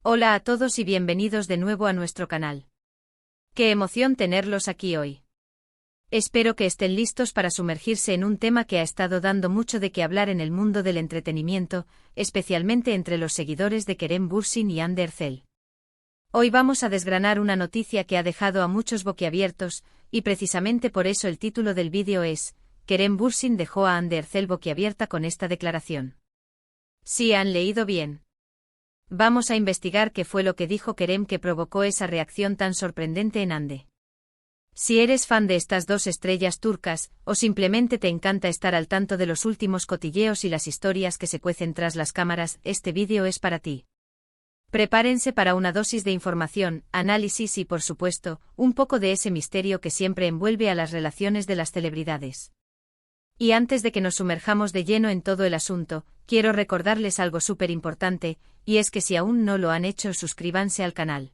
Hola a todos y bienvenidos de nuevo a nuestro canal. Qué emoción tenerlos aquí hoy. Espero que estén listos para sumergirse en un tema que ha estado dando mucho de qué hablar en el mundo del entretenimiento, especialmente entre los seguidores de Kerem Bürsin y Hande Erçel. Hoy vamos a desgranar una noticia que ha dejado a muchos boquiabiertos, y precisamente por eso el título del vídeo es Kerem Bürsin dejó a Hande Erçel boquiabierta con esta declaración. Sí, han leído bien. Vamos a investigar qué fue lo que dijo Kerem que provocó esa reacción tan sorprendente en Hande. Si eres fan de estas dos estrellas turcas, o simplemente te encanta estar al tanto de los últimos cotilleos y las historias que se cuecen tras las cámaras, este vídeo es para ti. Prepárense para una dosis de información, análisis y, por supuesto, un poco de ese misterio que siempre envuelve a las relaciones de las celebridades. Y antes de que nos sumerjamos de lleno en todo el asunto, quiero recordarles algo súper importante, y es que si aún no lo han hecho, suscríbanse al canal.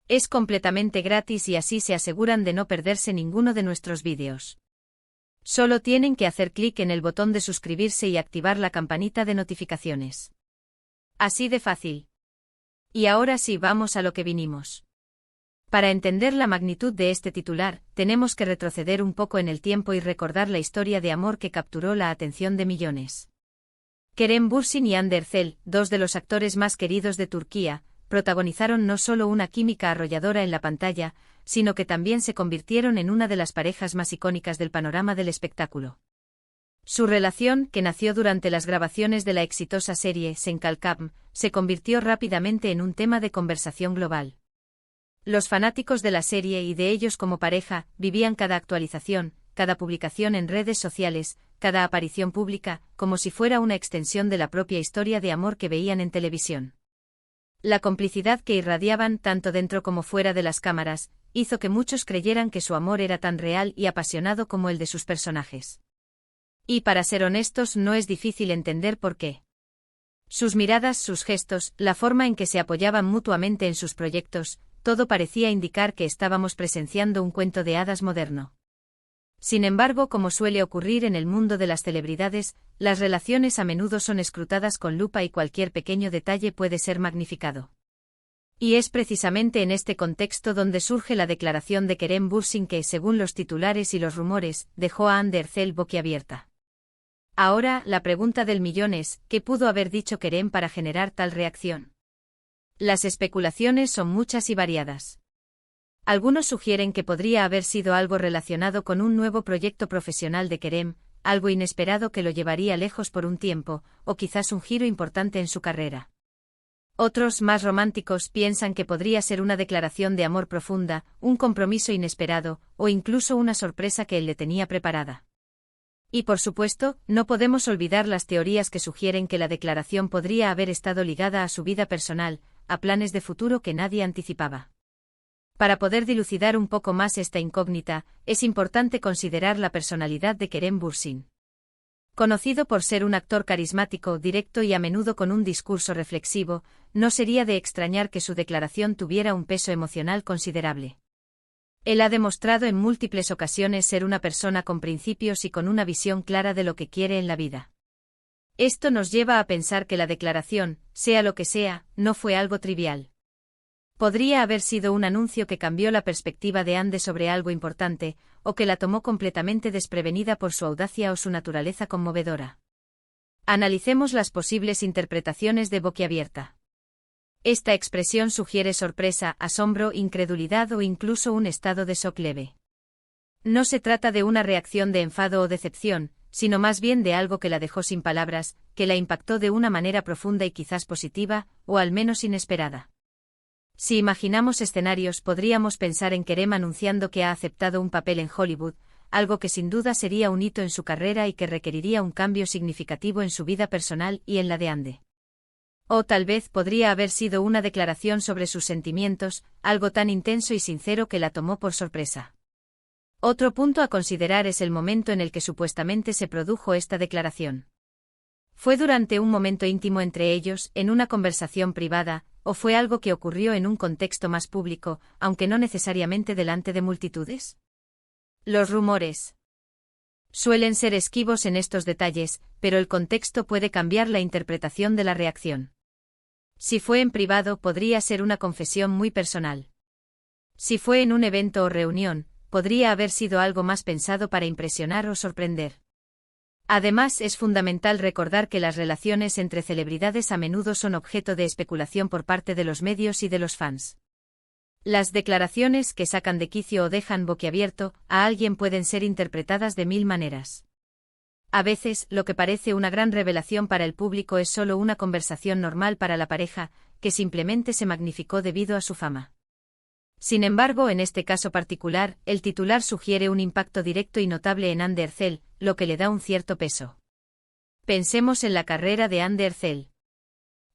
Es completamente gratis y así se aseguran de no perderse ninguno de nuestros vídeos. Solo tienen que hacer clic en el botón de suscribirse y activar la campanita de notificaciones. Así de fácil. Y ahora sí, vamos a lo que vinimos. Para entender la magnitud de este titular, tenemos que retroceder un poco en el tiempo y recordar la historia de amor que capturó la atención de millones. Kerem Bürsin y Hande Erçel, dos de los actores más queridos de Turquía, protagonizaron no solo una química arrolladora en la pantalla, sino que también se convirtieron en una de las parejas más icónicas del panorama del espectáculo. Su relación, que nació durante las grabaciones de la exitosa serie Sen Kalkam, se convirtió rápidamente en un tema de conversación global. Los fanáticos de la serie y de ellos como pareja vivían cada actualización, cada publicación en redes sociales, cada aparición pública, como si fuera una extensión de la propia historia de amor que veían en televisión. La complicidad que irradiaban, tanto dentro como fuera de las cámaras, hizo que muchos creyeran que su amor era tan real y apasionado como el de sus personajes. Y para ser honestos, no es difícil entender por qué. Sus miradas, sus gestos, la forma en que se apoyaban mutuamente en sus proyectos, todo parecía indicar que estábamos presenciando un cuento de hadas moderno. Sin embargo, como suele ocurrir en el mundo de las celebridades, las relaciones a menudo son escrutadas con lupa y cualquier pequeño detalle puede ser magnificado. Y es precisamente en este contexto donde surge la declaración de Kerem Bürsin que, según los titulares y los rumores, dejó a Hande Erçel boquiabierta. Ahora, la pregunta del millón es, ¿qué pudo haber dicho Kerem para generar tal reacción? Las especulaciones son muchas y variadas. Algunos sugieren que podría haber sido algo relacionado con un nuevo proyecto profesional de Kerem, algo inesperado que lo llevaría lejos por un tiempo, o quizás un giro importante en su carrera. Otros, más románticos, piensan que podría ser una declaración de amor profunda, un compromiso inesperado, o incluso una sorpresa que él le tenía preparada. Y por supuesto, no podemos olvidar las teorías que sugieren que la declaración podría haber estado ligada a su vida personal, a planes de futuro que nadie anticipaba. Para poder dilucidar un poco más esta incógnita, es importante considerar la personalidad de Kerem Bürsin. Conocido por ser un actor carismático, directo y a menudo con un discurso reflexivo, no sería de extrañar que su declaración tuviera un peso emocional considerable. Él ha demostrado en múltiples ocasiones ser una persona con principios y con una visión clara de lo que quiere en la vida. Esto nos lleva a pensar que la declaración, sea lo que sea, no fue algo trivial. Podría haber sido un anuncio que cambió la perspectiva de Hande sobre algo importante, o que la tomó completamente desprevenida por su audacia o su naturaleza conmovedora. Analicemos las posibles interpretaciones de boquiabierta. Esta expresión sugiere sorpresa, asombro, incredulidad o incluso un estado de shock leve. No se trata de una reacción de enfado o decepción, sino más bien de algo que la dejó sin palabras, que la impactó de una manera profunda y quizás positiva, o al menos inesperada. Si imaginamos escenarios, podríamos pensar en Kerem anunciando que ha aceptado un papel en Hollywood, algo que sin duda sería un hito en su carrera y que requeriría un cambio significativo en su vida personal y en la de Hande. O tal vez podría haber sido una declaración sobre sus sentimientos, algo tan intenso y sincero que la tomó por sorpresa. Otro punto a considerar es el momento en el que supuestamente se produjo esta declaración. ¿Fue durante un momento íntimo entre ellos, en una conversación privada, o fue algo que ocurrió en un contexto más público, aunque no necesariamente delante de multitudes? Los rumores suelen ser esquivos en estos detalles, pero el contexto puede cambiar la interpretación de la reacción. Si fue en privado, podría ser una confesión muy personal. Si fue en un evento o reunión, podría haber sido algo más pensado para impresionar o sorprender. Además, es fundamental recordar que las relaciones entre celebridades a menudo son objeto de especulación por parte de los medios y de los fans. Las declaraciones que sacan de quicio o dejan boquiabierto a alguien pueden ser interpretadas de mil maneras. A veces, lo que parece una gran revelación para el público es solo una conversación normal para la pareja, que simplemente se magnificó debido a su fama. Sin embargo, en este caso particular, el titular sugiere un impacto directo y notable en Anne Derzel, lo que le da un cierto peso. Pensemos en la carrera de Anne Derzel.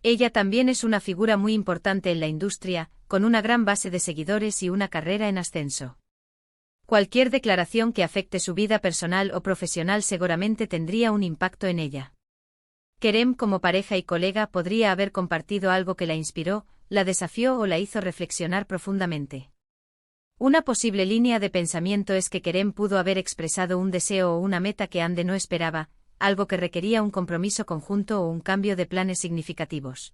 Ella también es una figura muy importante en la industria, con una gran base de seguidores y una carrera en ascenso. Cualquier declaración que afecte su vida personal o profesional seguramente tendría un impacto en ella. Kerem, como pareja y colega, podría haber compartido algo que la inspiró, la desafió o la hizo reflexionar profundamente. Una posible línea de pensamiento es que Kerem pudo haber expresado un deseo o una meta que Anne no esperaba, algo que requería un compromiso conjunto o un cambio de planes significativos.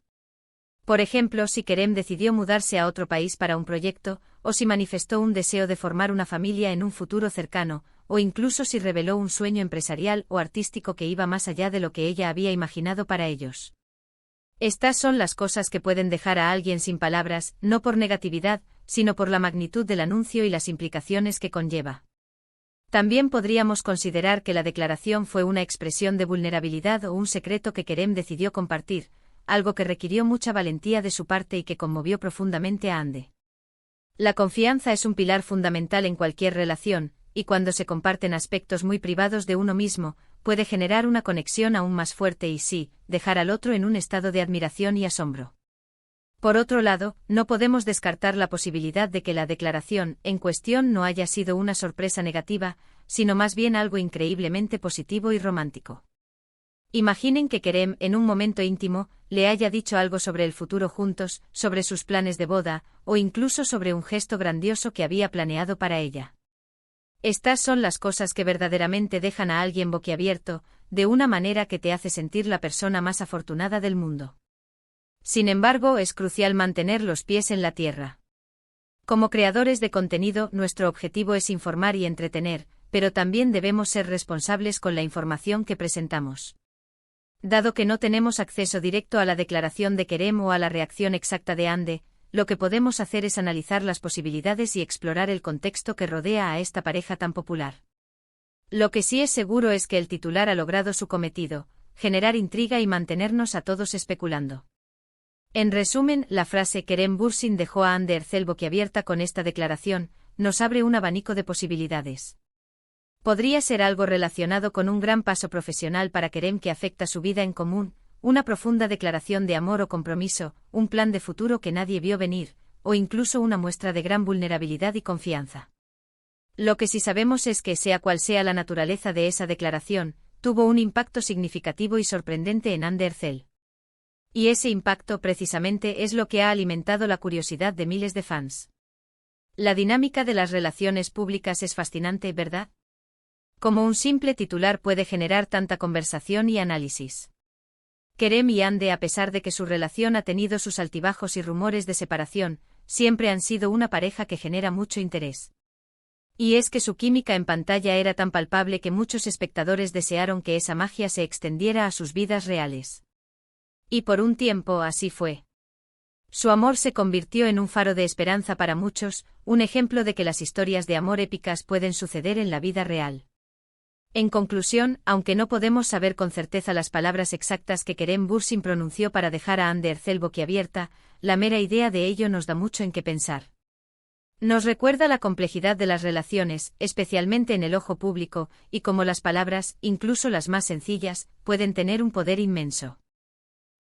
Por ejemplo, si Kerem decidió mudarse a otro país para un proyecto, o si manifestó un deseo de formar una familia en un futuro cercano, o incluso si reveló un sueño empresarial o artístico que iba más allá de lo que ella había imaginado para ellos. Estas son las cosas que pueden dejar a alguien sin palabras, no por negatividad, sino por la magnitud del anuncio y las implicaciones que conlleva. También podríamos considerar que la declaración fue una expresión de vulnerabilidad o un secreto que Kerem decidió compartir, algo que requirió mucha valentía de su parte y que conmovió profundamente a Anne. La confianza es un pilar fundamental en cualquier relación, y cuando se comparten aspectos muy privados de uno mismo, puede generar una conexión aún más fuerte y sí, dejar al otro en un estado de admiración y asombro. Por otro lado, no podemos descartar la posibilidad de que la declaración en cuestión no haya sido una sorpresa negativa, sino más bien algo increíblemente positivo y romántico. Imaginen que Kerem, en un momento íntimo, le haya dicho algo sobre el futuro juntos, sobre sus planes de boda, o incluso sobre un gesto grandioso que había planeado para ella. Estas son las cosas que verdaderamente dejan a alguien boquiabierto, de una manera que te hace sentir la persona más afortunada del mundo. Sin embargo, es crucial mantener los pies en la tierra. Como creadores de contenido, nuestro objetivo es informar y entretener, pero también debemos ser responsables con la información que presentamos. Dado que no tenemos acceso directo a la declaración de Kerem o a la reacción exacta de Anne, lo que podemos hacer es analizar las posibilidades y explorar el contexto que rodea a esta pareja tan popular. Lo que sí es seguro es que el titular ha logrado su cometido, generar intriga y mantenernos a todos especulando. En resumen, la frase Kerem Bürsin dejó a Anne Derzel boquiabierta con esta declaración, nos abre un abanico de posibilidades. Podría ser algo relacionado con un gran paso profesional para Kerem que afecta su vida en común, una profunda declaración de amor o compromiso, un plan de futuro que nadie vio venir, o incluso una muestra de gran vulnerabilidad y confianza. Lo que sí sabemos es que, sea cual sea la naturaleza de esa declaración, tuvo un impacto significativo y sorprendente en Anne Derzel. Y ese impacto precisamente es lo que ha alimentado la curiosidad de miles de fans. La dinámica de las relaciones públicas es fascinante, ¿verdad? Como un simple titular puede generar tanta conversación y análisis. Kerem y Anne, a pesar de que su relación ha tenido sus altibajos y rumores de separación, siempre han sido una pareja que genera mucho interés. Y es que su química en pantalla era tan palpable que muchos espectadores desearon que esa magia se extendiera a sus vidas reales. Y por un tiempo así fue. Su amor se convirtió en un faro de esperanza para muchos, un ejemplo de que las historias de amor épicas pueden suceder en la vida real. En conclusión, aunque no podemos saber con certeza las palabras exactas que Kerem Bürsin pronunció para dejar a Anne Derzel boquiabierta, la mera idea de ello nos da mucho en qué pensar. Nos recuerda la complejidad de las relaciones, especialmente en el ojo público, y cómo las palabras, incluso las más sencillas, pueden tener un poder inmenso.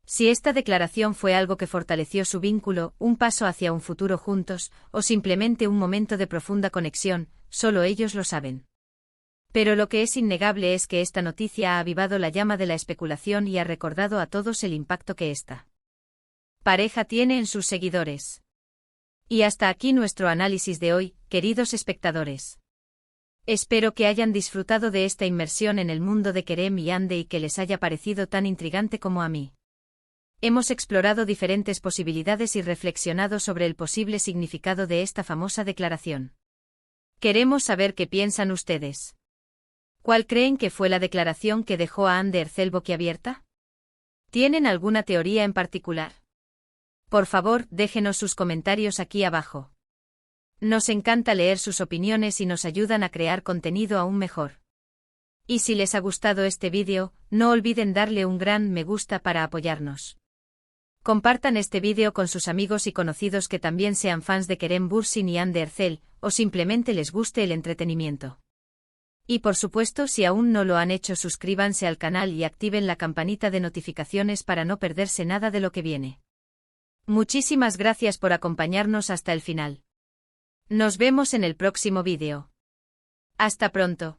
Si esta declaración fue algo que fortaleció su vínculo, un paso hacia un futuro juntos, o simplemente un momento de profunda conexión, solo ellos lo saben. Pero lo que es innegable es que esta noticia ha avivado la llama de la especulación y ha recordado a todos el impacto que esta pareja tiene en sus seguidores. Y hasta aquí nuestro análisis de hoy, queridos espectadores. Espero que hayan disfrutado de esta inmersión en el mundo de Kerem y Anne y que les haya parecido tan intrigante como a mí. Hemos explorado diferentes posibilidades y reflexionado sobre el posible significado de esta famosa declaración. Queremos saber qué piensan ustedes. ¿Cuál creen que fue la declaración que dejó a Anne de Hercel boquiabierta? ¿Tienen alguna teoría en particular? Por favor, déjenos sus comentarios aquí abajo. Nos encanta leer sus opiniones y nos ayudan a crear contenido aún mejor. Y si les ha gustado este vídeo, no olviden darle un gran me gusta para apoyarnos. Compartan este vídeo con sus amigos y conocidos que también sean fans de Kerem Bürsin y Anne de Hercel, o simplemente les guste el entretenimiento. Y por supuesto, si aún no lo han hecho, suscríbanse al canal y activen la campanita de notificaciones para no perderse nada de lo que viene. Muchísimas gracias por acompañarnos hasta el final. Nos vemos en el próximo vídeo. Hasta pronto.